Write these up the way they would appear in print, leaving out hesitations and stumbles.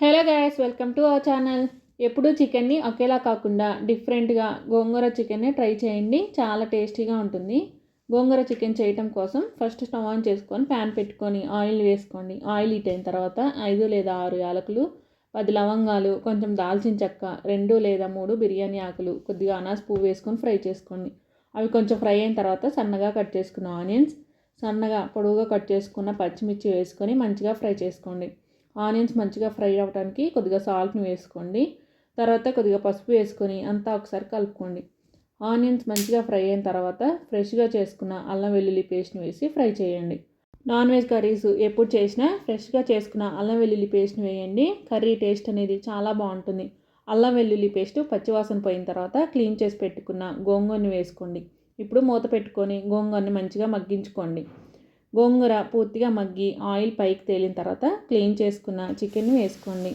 Hello guys, welcome to our channel. ఎప్పుడు చికెన్ని ఒకేలా కాకుండా డిఫరెంట్గా గోంగూర చికెన్ని ట్రై చేయండి. చాలా టేస్టీగా ఉంటుంది. గోంగూర చికెన్ చేయటం కోసం ఫస్ట్ స్టవ్ ఆన్ చేసుకొని ప్యాన్ పెట్టుకొని ఆయిల్ వేసుకోండి. ఆయిల్ హీట్ అయిన తర్వాత 5 లేదా 6 యాలకులు, 10 లవంగాలు, కొంచెం దాల్చిన చెక్క, 2 లేదా 3 బిర్యానీ ఆకులు, కొద్దిగా అనాస్ పువ్వు వేసుకొని ఫ్రై చేసుకోండి. అవి కొంచెం ఫ్రై అయిన తర్వాత సన్నగా కట్ చేసుకున్న ఆనియన్స్, సన్నగా పొడవుగా కట్ చేసుకున్న పచ్చిమిర్చి వేసుకొని మంచిగా ఫ్రై చేసుకోండి. ఆనియన్స్ మంచిగా ఫ్రై అవ్వడానికి కొద్దిగా సాల్ట్ని వేసుకోండి. తర్వాత కొద్దిగా పసుపు వేసుకొని అంతా ఒకసారి కలుపుకోండి. ఆనియన్స్ మంచిగా ఫ్రై అయిన తర్వాత ఫ్రెష్గా చేసుకున్న అల్లం వెల్లుల్లి పేస్ట్ని వేసి ఫ్రై చేయండి. నాన్ వెజ్ కర్రీస్ ఎప్పుడు చేసినా ఫ్రెష్గా చేసుకున్న అల్లం వెల్లుల్లి పేస్ట్ని వేయండి. కర్రీ టేస్ట్ అనేది చాలా బాగుంటుంది. అల్లం వెల్లుల్లి పేస్ట్ పచ్చివాసన పోయిన తర్వాత క్లీన్ చేసి పెట్టుకున్న గోంగూరని వేసుకోండి. ఇప్పుడు మూత పెట్టుకొని గోంగూరని మంచిగా మగ్గించుకోండి. గోంగూర పూర్తిగా మగ్గి ఆయిల్ పైకి తేలిన తర్వాత క్లీన్ చేసుకున్న చికెన్ని వేసుకోండి.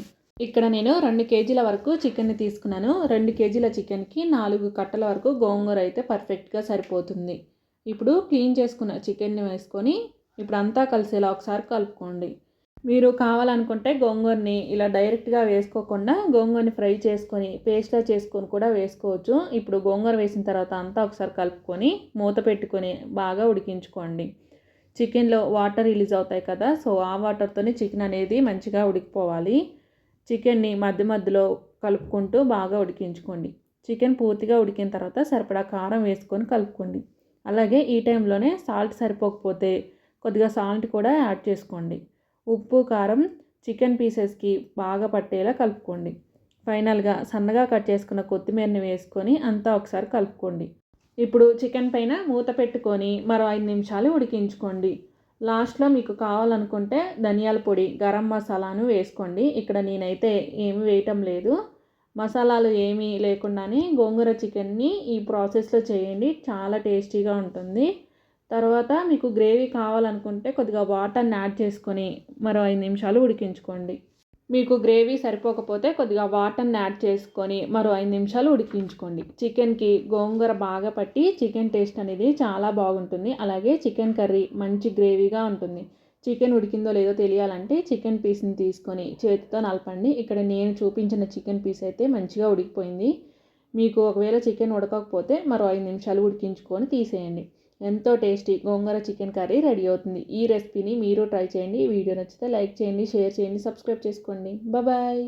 ఇక్కడ నేను 2 కేజీల వరకు చికెన్ని తీసుకున్నాను. 2 కేజీల చికెన్కి 4 కట్టల వరకు గోంగూర అయితే పర్ఫెక్ట్గా సరిపోతుంది. ఇప్పుడు క్లీన్ చేసుకున్న చికెన్ని వేసుకొని ఇప్పుడు అంతా కలిసేలా ఒకసారి కలుపుకోండి. మీరు కావాలనుకుంటే గోంగూరని ఇలా డైరెక్ట్గా వేసుకోకుండా గోంగూరని ఫ్రై చేసుకొని పేస్ట్లా చేసుకొని కూడా వేసుకోవచ్చు. ఇప్పుడు గోంగూర వేసిన తర్వాత అంతా ఒకసారి కలుపుకొని మూత పెట్టుకొని బాగా ఉడికించుకోండి. చికెన్లో వాటర్ రిలీజ్ అవుతాయి కదా, సో ఆ వాటర్తోనే చికెన్ అనేది మంచిగా ఉడికిపోవాలి. చికెన్ని మధ్య మధ్యలో కలుపుకుంటూ బాగా ఉడికించుకోండి. చికెన్ పూర్తిగా ఉడికిన తర్వాత సరిపడా కారం వేసుకొని కలుపుకోండి. అలాగే ఈ టైంలోనే సాల్ట్ సరిపోకపోతే కొద్దిగా సాల్ట్ కూడా యాడ్ చేసుకోండి. ఉప్పు కారం చికెన్ పీసెస్కి బాగా పట్టేలా కలుపుకోండి. ఫైనల్గా సన్నగా కట్ చేసుకున్న కొత్తిమీరని వేసుకొని అంతా ఒకసారి కలుపుకోండి. ఇప్పుడు చికెన్ పైన మూత పెట్టుకొని మరో 5 నిమిషాలు ఉడికించుకోండి. లాస్ట్లో మీకు కావాలనుకుంటే ధనియాల పొడి, గరం మసాలాను వేసుకోండి. ఇక్కడ నేనైతే ఏమీ వేయటం లేదు. మసాలాలు ఏమీ లేకుండానే గోంగూర చికెన్ని ఈ ప్రాసెస్లో చేయండి. చాలా టేస్టీగా ఉంటుంది. తర్వాత మీకు గ్రేవీ కావాలనుకుంటే కొద్దిగా వాటర్ని యాడ్ చేసుకొని మరో 5 నిమిషాలు ఉడికించుకోండి. మీకు గ్రేవీ సరిపోకపోతే కొద్దిగా వాటర్ని యాడ్ చేసుకొని మరో 5 నిమిషాలు ఉడికించుకోండి. చికెన్కి గోంగూర బాగా పట్టి చికెన్ టేస్ట్ అనేది చాలా బాగుంటుంది. అలాగే చికెన్ కర్రీ మంచి గ్రేవీగా ఉంటుంది. చికెన్ ఉడికిందో లేదో తెలియాలంటే చికెన్ పీస్ని తీసుకొని చేతితో నలపండి. ఇక్కడ నేను చూపించిన చికెన్ పీస్ అయితే మంచిగా ఉడికిపోయింది. మీకు ఒకవేళ చికెన్ ఉడకకపోతే మరో 5 నిమిషాలు ఉడికించుకొని తీసేయండి. ఎంతో టేస్టీ గోంగూర చికెన్ కర్రీ రెడీ అవుతుంది. ఈ రెసిపీని మీరు ట్రై చేయండి. ఈ వీడియో నచ్చితే లైక్ చేయండి, షేర్ చేయండి, సబ్స్క్రైబ్ చేసుకోండి. బాయ్.